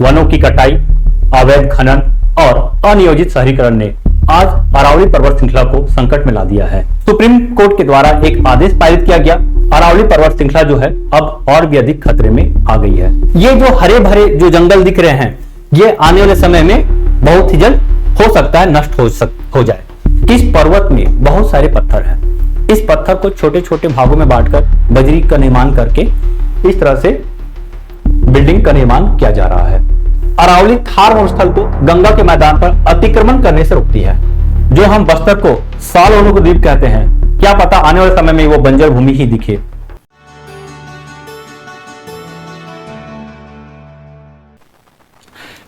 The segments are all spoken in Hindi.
वनों की कटाई, अवैध खनन और अनियोजित शहरीकरण ने आज अरावली पर्वत श्रृंखला को संकट में ला दिया है। सुप्रीम कोर्ट के द्वारा एक आदेश पारित किया गया। अरावली पर्वत श्रृंखला जो है अब और भी अधिक खतरे में आ गई है। ये जो हरे भरे जो जंगल दिख रहे हैं, ये आने वाले समय में बहुत ही जल्द हो सकता है नष्ट हो जाए। इस पर्वत में बहुत सारे पत्थर हैं। इस पत्थर को छोटे छोटे भागों में बांटकर बजरी का निर्माण करके इस तरह से बिल्डिंग का निर्माण किया जा रहा है। अरावली थार मरुस्थल को गंगा के मैदान पर अतिक्रमण करने से रोकती है। जो हम बस्तर को साल होने को द्वीप कहते हैं, क्या पता आने वाले समय में वो बंजर भूमि ही दिखे।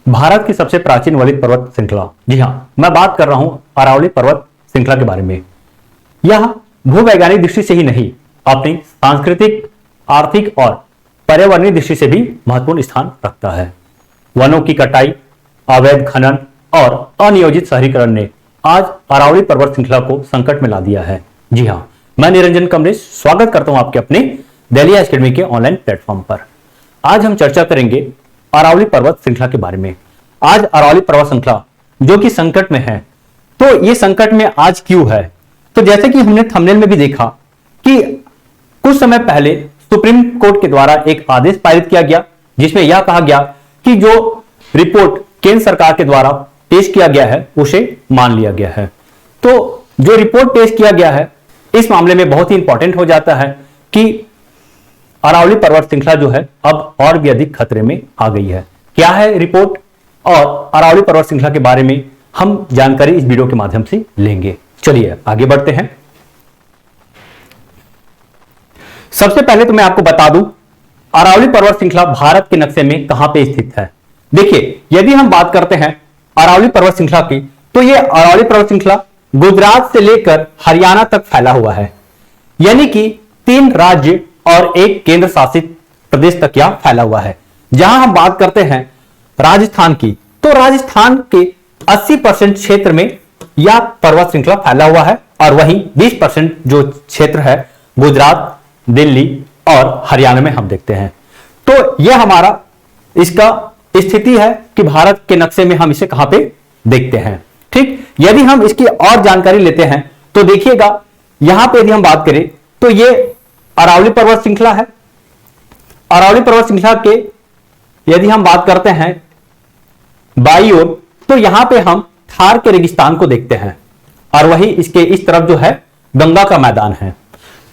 भारत की सबसे प्राचीन वलित पर्वत श्रृंखला, जी हां, मैं बात कर रहा हूं अरावली पर्वत श्रृंखला के बारे में। यह भूवैज्ञानिक दृष्टि से ही नहीं, अपनी सांस्कृतिक, आर्थिक और पर्यावरणीय दृष्टि से भी महत्वपूर्ण स्थान रखता है। वनों की कटाई, अवैध खनन और अनियोजित शहरीकरण ने आज अरावली पर्वत श्रृंखला को संकट में ला दिया है। जी हां, मैं निरंजन कमलेश स्वागत करता हूं आपके अपने दिल्ली एकेडमी के ऑनलाइन प्लेटफॉर्म पर। आज हम चर्चा करेंगे अरावली पर्वत श्रृंखला के बारे में। आज अरावली पर्वत श्रृंखला जो कि संकट में है, तो ये संकट में आज क्यों है? तो जैसे कि हमने थंबनेल में भी देखा कि कुछ समय पहले सुप्रीम कोर्ट के द्वारा एक आदेश पारित किया गया, जिसमें यह कहा गया कि जो रिपोर्ट केंद्र सरकार के द्वारा पेश किया गया है उसे मान लिया गया है। तो जो रिपोर्ट पेश किया गया है इस मामले में बहुत ही इंपॉर्टेंट हो जाता है कि अरावली पर्वत श्रृंखला जो है अब और भी अधिक खतरे में आ गई है। क्या है रिपोर्ट और अरावली पर्वत श्रृंखला के बारे में हम जानकारी इस वीडियो के माध्यम से लेंगे। चलिए आगे बढ़ते हैं। सबसे पहले तो मैं आपको बता दूं अरावली पर्वत श्रृंखला भारत के नक्शे में कहां पे स्थित है। देखिए, यदि हम बात करते हैं अरावली पर्वत श्रृंखला की, तो यह अरावली पर्वत श्रृंखला गुजरात से लेकर हरियाणा तक फैला हुआ है, यानी कि 3 राज्य और 1 केंद्र शासित प्रदेश तक यह फैला हुआ है। जहां हम बात करते हैं राजस्थान की, तो राजस्थान के 80% क्षेत्र में यह पर्वत श्रृंखला फैला हुआ है और वहीं 20% जो क्षेत्र है गुजरात, दिल्ली और हरियाणा में हम देखते हैं। तो यह हमारा इसका स्थिति है कि भारत के नक्शे में हम इसे कहां पे देखते हैं। ठीक, यदि हम इसकी और जानकारी लेते हैं तो देखिएगा यहां पे यदि हम बात करें तो यह अरावली पर्वत श्रृंखला है। अरावली पर्वत श्रृंखला के यदि हम बात करते हैं बाई ओर, तो यहां पे हम थार के रेगिस्तान को देखते हैं और वही इसके इस तरफ जो है गंगा का मैदान है।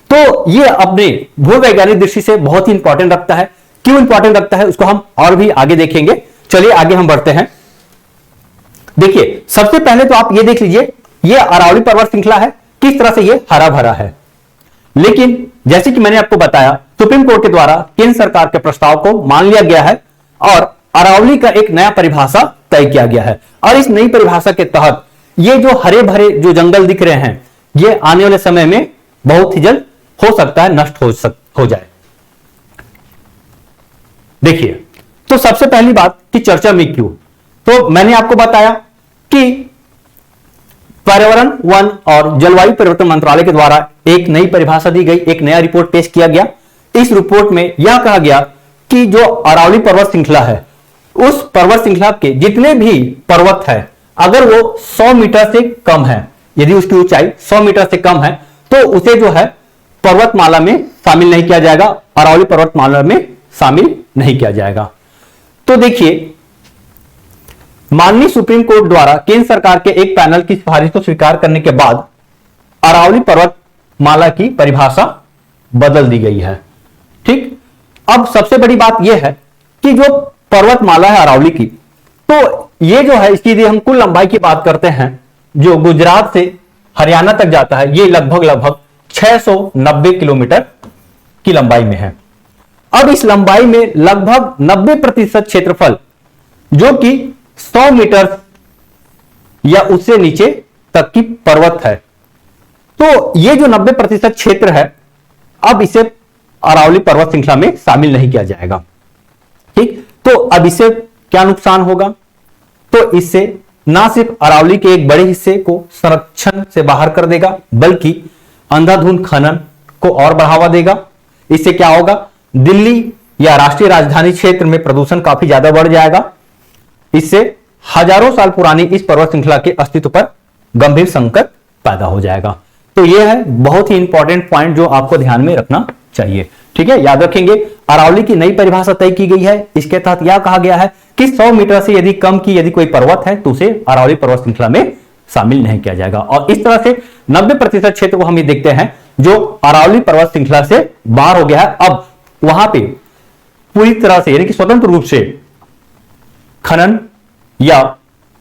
तो ये अपने भूवैज्ञानिक दृष्टि से बहुत ही इंपॉर्टेंट रखता है। क्यों इंपॉर्टेंट रखता है उसको हम और भी आगे देखेंगे। चलिए आगे हम बढ़ते हैं। देखिए, सबसे पहले तो आप ये देख लीजिए, ये अरावली पर्वत श्रृंखला है, किस तरह से ये हरा भरा है। लेकिन जैसे कि मैंने आपको बताया, सुप्रीम कोर्ट के द्वारा केंद्र सरकार के प्रस्ताव को मान लिया गया है और अरावली का एक नया परिभाषा तय किया गया है। और इस नई परिभाषा के तहत ये जो हरे भरे जो जंगल दिख रहे हैं, ये आने वाले समय में बहुत ही जल्द हो सकता है नष्ट हो जाए। देखिए, तो सबसे पहली बात कि चर्चा में क्यों, तो मैंने आपको बताया कि पर्यावरण, वन और जलवायु परिवर्तन मंत्रालय के द्वारा एक नई परिभाषा दी गई, एक नया रिपोर्ट पेश किया गया। इस रिपोर्ट में यह कहा गया कि जो अरावली पर्वत श्रृंखला है, उस पर्वत श्रृंखला के जितने भी पर्वत है, अगर वो 100 मीटर से कम है, यदि उसकी ऊंचाई 100 मीटर से कम है, तो उसे जो है पर्वतमाला में शामिल नहीं किया जाएगा, अरावली पर्वतमाला में शामिल नहीं किया जाएगा। तो देखिए, माननीय सुप्रीम कोर्ट द्वारा केंद्र सरकार के एक पैनल की सिफारिश को स्वीकार करने के बाद अरावली पर्वतमाला की परिभाषा बदल दी गई है। ठीक, अब सबसे बड़ी बात यह है कि जो पर्वतमाला है अरावली की, तो ये जो है इसकी यदि हम कुल लंबाई की बात करते हैं, जो गुजरात से हरियाणा तक जाता है, ये लगभग 690 किलोमीटर की लंबाई में है। अब इस लंबाई में लगभग 90% क्षेत्रफल जो कि 100 मीटर या उससे नीचे तक की पर्वत है, तो ये जो 90% क्षेत्र है, अब इसे अरावली पर्वत श्रृंखला में शामिल नहीं किया जाएगा। ठीक, तो अब इससे क्या नुकसान होगा? तो इससे ना सिर्फ अरावली के एक बड़े हिस्से को संरक्षण से बाहर कर देगा, बल्कि अंधाधुंध खनन को और बढ़ावा देगा। इससे क्या होगा? दिल्ली या राष्ट्रीय राजधानी क्षेत्र में प्रदूषण काफी ज्यादा बढ़ जाएगा। इससे हजारों साल पुरानी इस पर्वत श्रृंखला के अस्तित्व पर गंभीर संकट पैदा हो जाएगा। तो यह है बहुत ही इंपॉर्टेंट पॉइंट जो आपको ध्यान में रखना चाहिए। ठीक है, याद रखेंगे। अरावली की नई परिभाषा तय की गई है। इसके तहत यह कहा गया है कि 100 मीटर से यदि कम की यदि कोई पर्वत है तो उसे अरावली पर्वत श्रृंखला में शामिल नहीं किया जाएगा। और इस तरह से 90% क्षेत्र को हम ये देखते हैं जो अरावली पर्वत श्रृंखला से बाहर हो गया है। अब वहां पे पूरी तरह से यानी कि स्वतंत्र रूप से खनन या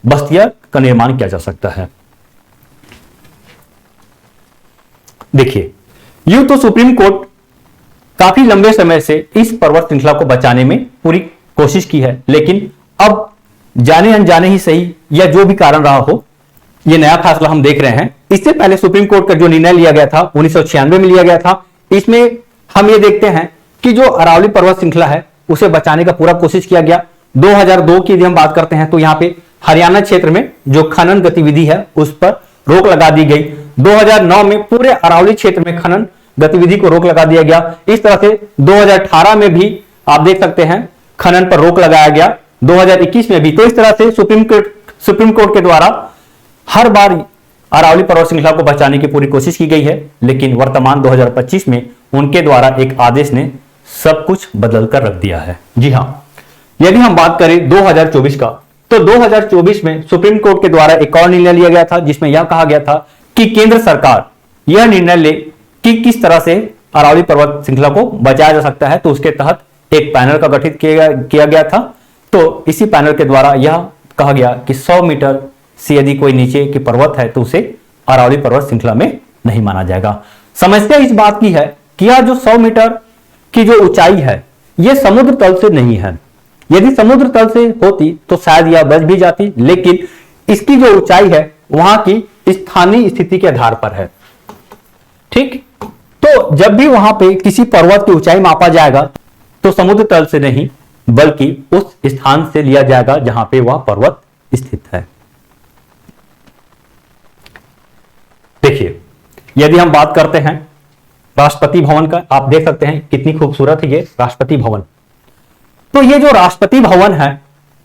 बस्तियां का निर्माण किया जा सकता है। देखिए, यूं तो सुप्रीम कोर्ट काफी लंबे समय से इस पर्वत श्रृंखला को बचाने में पूरी कोशिश की है, लेकिन अब जाने अनजाने ही सही या जो भी कारण रहा हो, यह नया फैसला हम देख रहे हैं। इससे पहले सुप्रीम कोर्ट का जो निर्णय लिया गया था 1996 में लिया गया था। इसमें हम ये देखते हैं कि जो अरावली पर्वत श्रृंखला है उसे बचाने का पूरा कोशिश किया गया। 2002 की यदि हम बात करते हैं तो यहां पे हरियाणा क्षेत्र में जो खनन गतिविधि है उस पर रोक लगा दी गई। 2009 में पूरे अरावली क्षेत्र में खनन गतिविधि को रोक लगा दिया गया। इस तरह से 2018 में भी आप देख सकते हैं खनन पर रोक लगाया गया, 2021 में भी। तो इस तरह से सुप्रीम कोर्ट के द्वारा हर बार अरावली पर्वत श्रृंखला को बचाने की पूरी कोशिश की गई है, लेकिन वर्तमान 2025 में उनके द्वारा एक आदेश ने सब कुछ बदल कर रख दिया है। जी हां, यदि हम बात करें 2024 का, तो 2024 में सुप्रीम कोर्ट के द्वारा एक और निर्णय लिया गया था जिसमें यह कहा गया था कि केंद्र सरकार यह निर्णय ले कि किस तरह से अरावली पर्वत श्रृंखला को बचाया जा सकता है। तो उसके तहत एक पैनल का गठित किया गया था। तो इसी पैनल के द्वारा यह कहा गया कि 100 मीटर से यदि कोई नीचे की पर्वत है तो उसे अरावली पर्वत श्रृंखला में नहीं माना जाएगा। समस्या इस बात की है कि यह जो 100 मीटर की जो ऊंचाई है यह समुद्र तल से नहीं है। यदि समुद्र तल से होती तो शायद यह बच भी जाती, लेकिन इसकी जो ऊंचाई है वहां की स्थानीय स्थिति के आधार पर है। ठीक, तो जब भी वहां पे किसी पर्वत की ऊंचाई मापा जाएगा तो समुद्र तल से नहीं बल्कि उस स्थान से लिया जाएगा जहां पे वह पर्वत स्थित है। देखिए, यदि हम बात करते हैं राष्ट्रपति भवन का, आप देख सकते हैं कितनी खूबसूरत है ये राष्ट्रपति भवन। तो ये जो राष्ट्रपति भवन है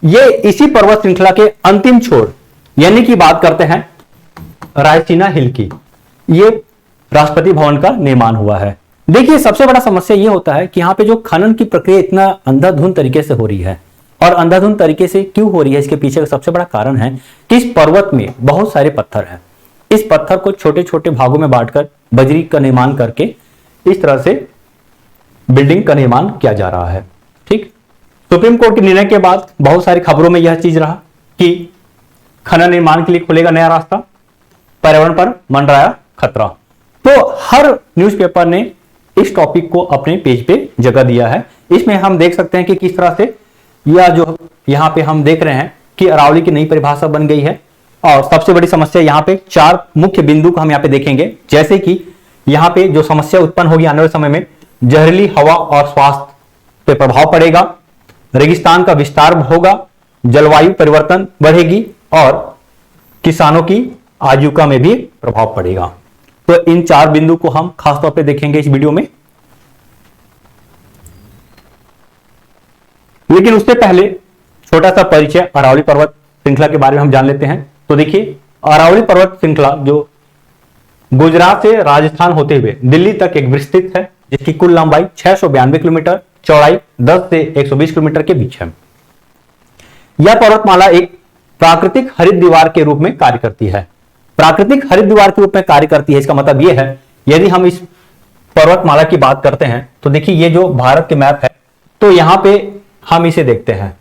ये इसी पर्वत श्रृंखला के अंतिम छोर यानी कि बात करते हैं रायसीना हिल की, ये राष्ट्रपति भवन का निर्माण हुआ है। देखिए, सबसे बड़ा समस्या ये होता है कि यहाँ पे जो खनन की प्रक्रिया इतना अंधाधुंध तरीके से हो रही है, और अंधाधुंध तरीके से क्यों हो रही है इसके पीछे का सबसे बड़ा कारण है कि इस पर्वत में बहुत सारे पत्थर हैं। इस पत्थर को छोटे छोटे भागों में बांटकर बजरी का निर्माण करके इस तरह से बिल्डिंग का निर्माण किया जा रहा है। ठीक, सुप्रीम कोर्ट के निर्णय के बाद बहुत सारी खबरों में यह चीज रहा कि खनन निर्माण के लिए खुलेगा नया रास्ता, पर्यावरण पर मंडराया खतरा। तो हर न्यूज़पेपर ने इस टॉपिक को अपने पेज पे जगह दिया है। इसमें हम देख सकते हैं कि किस तरह से यह जो यहां पे हम देख रहे हैं कि अरावली की नई परिभाषा बन गई है। और सबसे बड़ी समस्या यहां पे 4 मुख्य बिंदु को हम यहां पे देखेंगे, जैसे कि यहां पे जो समस्या उत्पन्न होगी आने वाले समय में, जहरीली हवा और स्वास्थ्य पे प्रभाव पड़ेगा, रेगिस्तान का विस्तार होगा, जलवायु परिवर्तन बढ़ेगी और किसानों की आजीविका में भी प्रभाव पड़ेगा। तो इन 4 बिंदु को हम खासतौर पे देखेंगे इस वीडियो में। लेकिन उससे पहले छोटा सा परिचय अरावली पर्वत श्रृंखला के बारे में हम जान लेते हैं। तो देखिए, अरावली पर्वत श्रृंखला जो गुजरात से राजस्थान होते हुए दिल्ली तक एक विस्तृत है, जिसकी कुल लंबाई 692 किलोमीटर, चौड़ाई 10 से 120 किलोमीटर के बीच है। यह पर्वतमाला एक प्राकृतिक हरित दीवार के रूप में कार्य करती है। प्राकृतिक हरित दीवार के रूप में कार्य करती है, इसका मतलब यह है, यदि हम इस पर्वतमाला की बात करते हैं तो देखिए ये जो भारत के मैप है, तो यहां पे हम इसे देखते हैं।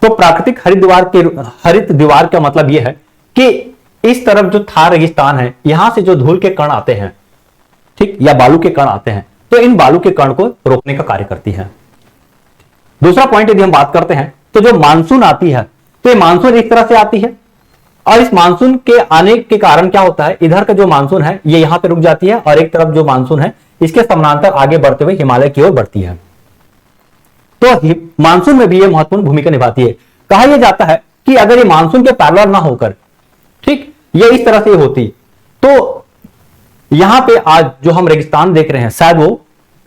तो प्राकृतिक हरित दीवार का मतलब यह है कि इस तरफ जो थार रेगिस्तान है, यहां से जो धूल के कण आते हैं, ठीक, या बालू के कण आते हैं, तो इन बालू के कण को रोकने का कार्य करती है। दूसरा पॉइंट यदि हम बात करते हैं तो जो मानसून आती है, तो ये मानसून इस तरह से आती है, और इस मानसून के आने के कारण क्या होता है, इधर का जो मानसून है ये यहां पे रुक जाती है, और एक तरफ जो मानसून है इसके समानांतर आगे बढ़ते हुए हिमालय की ओर बढ़ती है। तो मानसून में भी ये महत्वपूर्ण भूमिका निभाती है। कहा यह जाता है कि अगर ये मानसून के पैरेलल ना होकर, ठीक, ये इस तरह से होती, तो यहां पे आज जो हम रेगिस्तान देख रहे हैं शायद वो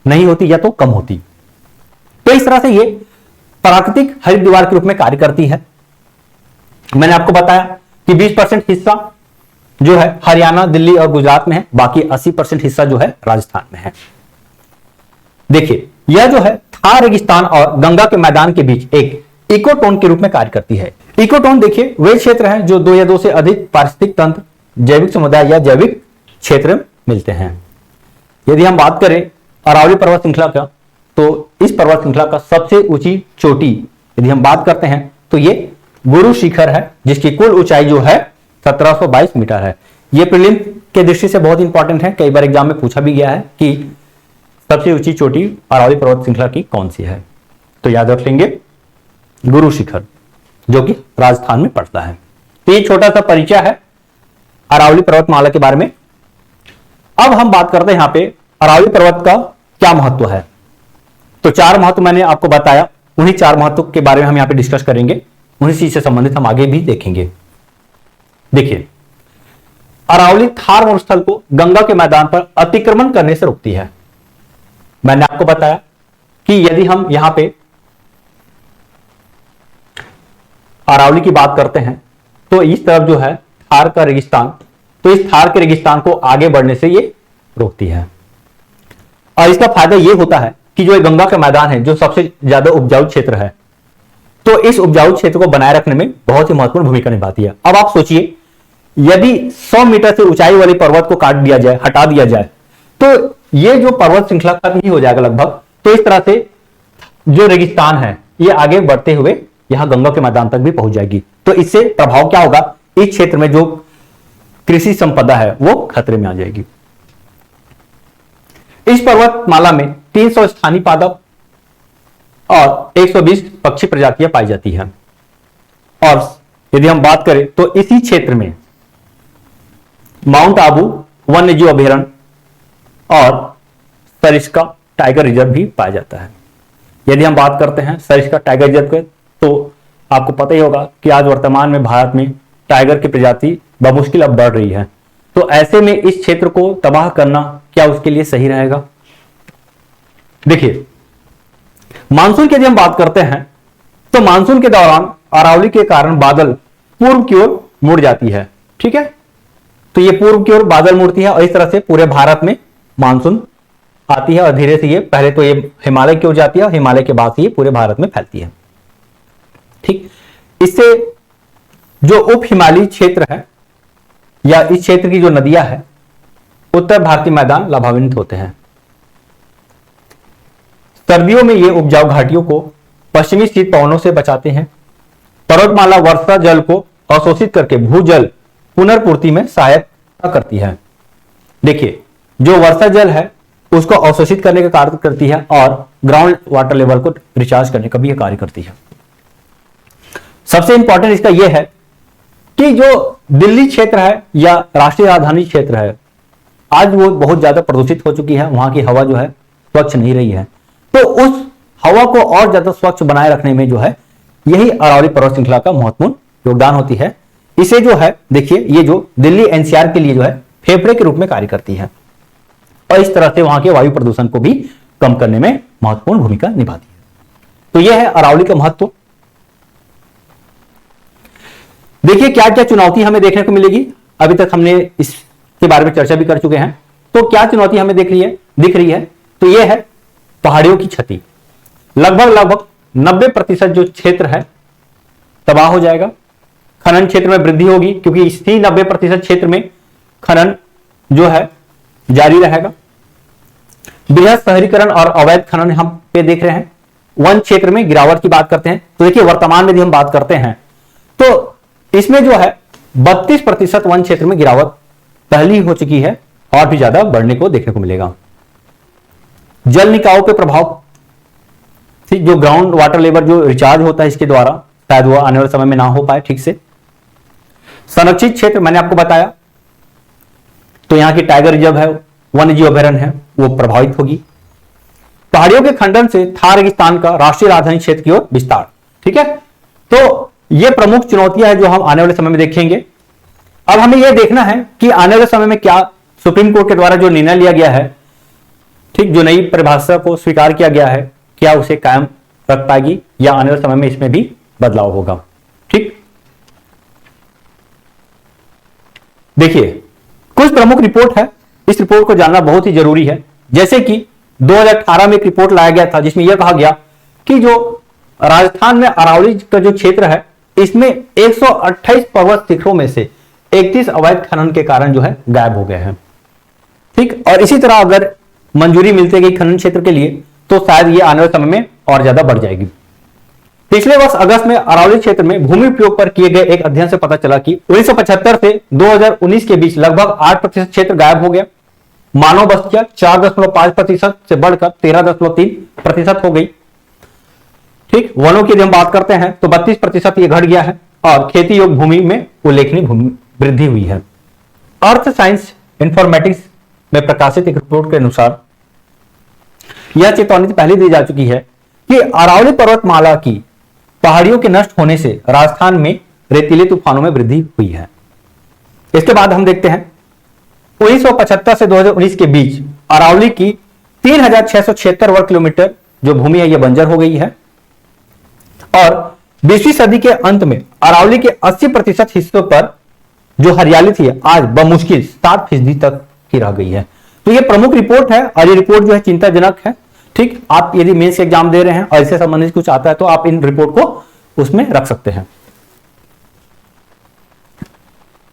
नहीं होती या तो कम होती। तो इस तरह से ये प्राकृतिक हरित दीवार के रूप में कार्य करती है। मैंने आपको बताया कि 20% हिस्सा जो है हरियाणा, दिल्ली और गुजरात में है, बाकी 80% हिस्सा जो है राजस्थान में है। देखिए, यह जो है थार रेगिस्तान और गंगा के मैदान के बीच एक इकोटोन के रूप में कार्य करती है। इकोटोन देखिए वे क्षेत्र हैं जो 2 या 2 से अधिक पारिस्थितिक तंत्र, जैविक समुदाय या जैविक क्षेत्र मिलते हैं। यदि हम बात करें अरावली पर्वत श्रृंखला का, तो इस पर्वत श्रृंखला का सबसे ऊंची चोटी यदि हम बात करते हैं तो ये गुरु शिखर है, जिसकी कुल ऊंचाई जो है 1722 मीटर है। यह प्रीलिम के दृष्टि से बहुत इंपॉर्टेंट है, कई बार एग्जाम में पूछा भी गया है कि सबसे ऊंची चोटी अरावली पर्वत श्रृंखला की कौन सी है, तो याद रख लेंगे गुरु शिखर, जो कि राजस्थान में पड़ता है। तो ये छोटा सा परिचय है अरावली पर्वतमाला के बारे में। अब हम बात करते हैं यहां पे अरावली पर्वत का क्या महत्व है। तो 4 महत्व मैंने आपको बताया, उन्हीं 4 महत्व के बारे में हम यहां पे डिस्कस करेंगे, उन्हीं चीज से संबंधित हम आगे भी देखेंगे। देखिए, अरावली थार मरुस्थल को गंगा के मैदान पर अतिक्रमण करने से रोकती है। मैंने आपको बताया कि यदि हम यहां पे अरावली की बात करते हैं तो इस तरफ जो है थार का रेगिस्तान, तो इस थार के रेगिस्तान को आगे बढ़ने से ये रोकती है। और इसका फायदा ये होता है कि जो गंगा का मैदान है, जो सबसे ज्यादा उपजाऊ क्षेत्र है, तो इस उपजाऊ क्षेत्र को बनाए रखने में बहुत ही महत्वपूर्ण भूमिका निभाती है। अब आप सोचिए, यदि 100 मीटर से ऊंचाई वाली पर्वत को काट दिया जाए, हटा दिया जाए, तो ये जो पर्वत श्रृंखला खत्म ही हो जाएगा लगभग। तो इस तरह से जो रेगिस्तान है ये आगे बढ़ते हुए यहां गंगा के मैदान तक भी पहुंच जाएगी। तो इससे प्रभाव क्या होगा, इस क्षेत्र में जो कृषि संपदा है वो खतरे में आ जाएगी। इस पर्वतमाला में 300 स्थानीय पादप और 120 पक्षी प्रजातियां पाई जाती हैं। और यदि हम बात करें तो इसी क्षेत्र में माउंट आबू वन्यजीव अभयारण्य और सरिस्का टाइगर रिजर्व भी पाया जाता है। यदि हम बात करते हैं सरिस्का टाइगर रिजर्व के, तो आपको पता ही होगा कि आज वर्तमान में भारत में टाइगर की प्रजाति बमुश्किल अब बढ़ रही है। तो ऐसे में इस क्षेत्र को तबाह करना क्या उसके लिए सही रहेगा? देखिए, मानसून की यदि हम बात करते हैं तो मानसून के दौरान अरावली के कारण बादल पूर्व की ओर मुड़ जाती है। ठीक है, तो ये पूर्व की ओर बादल मुड़ती है और इस तरह से पूरे भारत में मानसून आती है और धीरे से ये पहले तो ये हिमालय की ओर जाती है और हिमालय के बाद से ये पूरे भारत में फैलती है। ठीक, इससे जो उप हिमालयी क्षेत्र है या इस क्षेत्र की जो नदियां हैं, उत्तर भारतीय मैदान लाभान्वित होते हैं। सर्दियों में ये उपजाऊ घाटियों को पश्चिमी शीत पवनों से बचाते हैं। पर्वतमाला वर्षा जल को अवशोषित करके भूजल पुनर्पूर्ति में सहायता करती है। देखिए, जो वर्षा जल है उसको अवशोषित करने का कार्य करती है और ग्राउंड वाटर लेवल को रिचार्ज करने का भी कार्य करती है। सबसे इंपॉर्टेंट इसका यह है कि जो दिल्ली क्षेत्र है या राष्ट्रीय राजधानी क्षेत्र है, आज वो बहुत ज्यादा प्रदूषित हो चुकी है, वहां की हवा जो है स्वच्छ नहीं रही है। तो उस हवा को और ज्यादा स्वच्छ बनाए रखने में जो है यही अरावली पर्वत श्रृंखला का महत्वपूर्ण योगदान होती है। इसे जो है देखिए, ये जो दिल्ली एनसीआर के लिए जो है फेफड़े के रूप में कार्य करती है और इस तरह से वहां के वायु प्रदूषण को भी कम करने में महत्वपूर्ण भूमिका निभाती है। तो यह है अरावली का महत्व। देखिए, क्या क्या चुनौती हमें देखने को मिलेगी। अभी तक हमने इसके बारे में चर्चा भी कर चुके हैं। तो क्या चुनौती हमें दिख रही है, तो यह है पहाड़ियों की क्षति। लगभग 90% जो क्षेत्र है तबाह हो जाएगा। खनन क्षेत्र में वृद्धि होगी क्योंकि इसी 90% क्षेत्र में खनन जो है जारी रहेगा। बृहद शहरीकरण और अवैध खनन हम पे देख रहे हैं। वन क्षेत्र में गिरावट की बात करते हैं तो देखिए, वर्तमान में यदि हम बात करते हैं तो इसमें जो है 32% वन क्षेत्र में गिरावट पहली हो चुकी है और भी ज्यादा बढ़ने को देखने को मिलेगा। जल निकायों पे प्रभाव, जो ग्राउंड वाटर लेवल जो रिचार्ज होता है इसके द्वारा, शायद वो आने वाले समय में ना हो पाए ठीक से। संरक्षित क्षेत्र मैंने आपको बताया, तो यहां की टाइगर रिजर्व है, वन्यजीव अभयारण्य है, वो प्रभावित होगी। पहाड़ियों के खंडन से थार रेगिस्तान का राष्ट्रीय राजधानी क्षेत्र की ओर विस्तार। ठीक है, तो ये प्रमुख चुनौतियां हैं जो हम आने वाले समय में देखेंगे। अब हमें यह देखना है कि आने वाले समय में क्या सुप्रीम कोर्ट के द्वारा जो निर्णय लिया गया है, ठीक, जो नई परिभाषा को स्वीकार किया गया है, क्या उसे कायम रख पाएगी या आने वाले समय में इसमें भी बदलाव होगा। ठीक, देखिए कुछ प्रमुख रिपोर्ट है, इस रिपोर्ट को जानना बहुत ही जरूरी है। जैसे कि 2018 में एक रिपोर्ट लाया गया था जिसमें यह कहा गया कि जो राजस्थान में अरावली का जो क्षेत्र है इसमें 128 पर्वत शिखरों में से 31 अवैध खनन के कारण जो है गायब हो गए हैं। ठीक, और इसी तरह अगर मंजूरी मिलती गई खनन क्षेत्र के लिए तो शायद ये आने वाले समय में और ज्यादा बढ़ जाएगी। पिछले वर्ष अगस्त में अरावली क्षेत्र में भूमि उपयोग पर किए गए एक अध्ययन से पता चला कि 1975 से 2019 के बीच लगभग 8% क्षेत्र गायब हो गया। मानव बस्तियां 4.5% से बढ़कर 13.3% हो गई। ठीक, वनों की यदि हम बात करते हैं तो 32% ये घट गया है और खेती योग्य भूमि में उल्लेखनीय वृद्धि हुई है। अर्थ साइंस इंफॉर्मेटिक्स में प्रकाशित एक रिपोर्ट के अनुसार यह चेतावनी पहले दी जा चुकी है कि अरावली पर्वतमाला की पहाड़ियों के नष्ट होने से राजस्थान में रेतीले तूफानों में वृद्धि हुई है। इसके बाद हम देखते हैं 1975 से 2019 के बीच अरावली की 3676 वर्ग किलोमीटर जो भूमि है यह बंजर हो गई है और 20वीं सदी के अंत में अरावली के 80% हिस्सों पर जो हरियाली थी आज बमुश्किल 7% तक की रह गई है। तो यह प्रमुख रिपोर्ट है और ये रिपोर्ट जो है चिंताजनक है। ठीक, आप यदि मेंस एग्जाम दे रहे हैं और इससे संबंधित कुछ आता है तो आप इन रिपोर्ट को उसमें रख सकते हैं।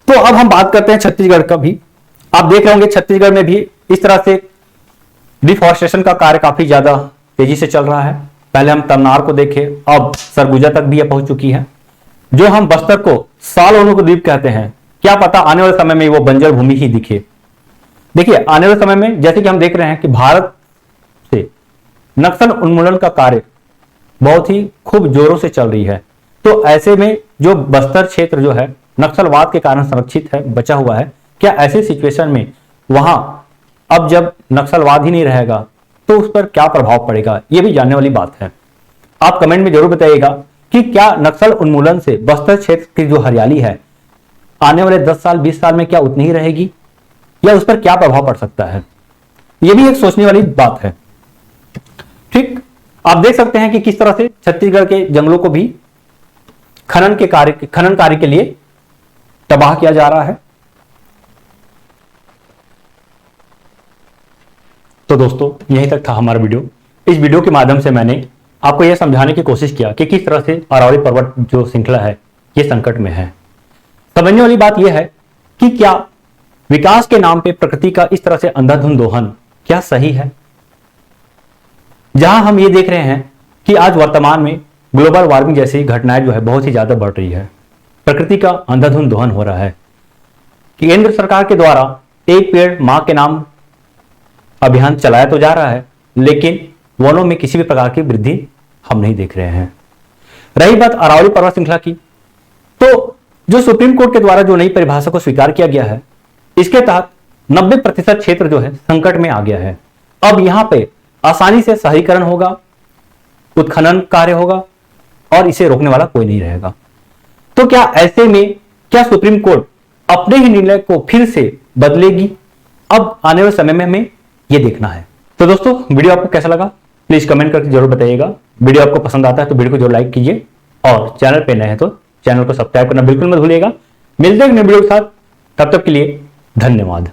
तो अब हम बात करते हैं छत्तीसगढ़ का भी। आप देख रहे होंगे छत्तीसगढ़ में भी इस तरह से डिफॉरेस्टेशन का कार्य काफी ज्यादा तेजी से चल रहा है। पहले हम तमनार को देखे, अब सरगुजा तक भी यह पहुंच चुकी है। जो हम बस्तर को साल द्वीप कहते हैं, क्या पता आने वाले समय में वो बंजर भूमि ही दिखे। देखिए आने वाले समय में जैसे कि हम देख रहे हैं कि भारत से नक्सल उन्मूलन का कार्य बहुत ही खूब जोरों से चल रही है। तो ऐसे में जो बस्तर क्षेत्र जो है नक्सलवाद के कारण संरक्षित है, बचा हुआ है, क्या ऐसे सिचुएशन में वहां अब जब नक्सलवाद ही नहीं रहेगा तो उस पर क्या प्रभाव पड़ेगा, यह भी जानने वाली बात है। आप कमेंट में जरूर बताइएगा कि क्या नक्सल उन्मूलन से बस्तर क्षेत्र की जो हरियाली है आने वाले 10 साल 20 साल में क्या उतनी ही रहेगी या उस पर क्या प्रभाव पड़ सकता है, यह भी एक सोचने वाली बात है। ठीक, आप देख सकते हैं कि किस तरह से छत्तीसगढ़ के जंगलों को भी खनन कार्य के लिए तबाह किया जा रहा है। तो दोस्तों यहीं तक था हमारा वीडियो। इस वीडियो के माध्यम से मैंने आपको यह समझाने की कोशिश किया कि किस तरह से अरावली पर्वत जो श्रृंखला है ये संकट में है। समझने वाली बात यह है कि क्या विकास के नाम पे प्रकृति का इस तरह से अंधाधुंध दोहन क्या सही है। जहां हम ये देख रहे हैं कि आज वर्तमान में ग्लोबल वार्मिंग जैसी घटनाएं जो है बहुत ही ज्यादा बढ़ रही है, प्रकृति का अंधाधुंध दोहन हो रहा है। केंद्र सरकार के द्वारा एक पेड़ मां के नाम अभियान चलाया तो जा रहा है, लेकिन वनों में किसी भी प्रकार की वृद्धि हम नहीं देख रहे हैं। रही बात अरावली पर्वत श्रृंखला की, तो जो सुप्रीम कोर्ट के द्वारा जो नई परिभाषा को स्वीकार किया गया है, इसके तहत 90% क्षेत्र जो है संकट में आ गया है। अब यहां पे आसानी से शहरीकरण होगा, उत्खनन कार्य होगा और इसे रोकने वाला कोई नहीं रहेगा। तो क्या ऐसे में क्या सुप्रीम कोर्ट अपने ही निर्णय को फिर से बदलेगी? अब आने वाले समय में हमें यह देखना है। तो दोस्तों वीडियो आपको कैसा लगा प्लीज कमेंट करके जरूर बताइएगा। वीडियो आपको पसंद आता है तो वीडियो को जरूर लाइक कीजिए और चैनल पे नए हैं तो चैनल को सब्सक्राइब करना बिल्कुल मत भूलिएगा। मिलते हैं नए वीडियो के साथ, तब तक के लिए धन्यवाद।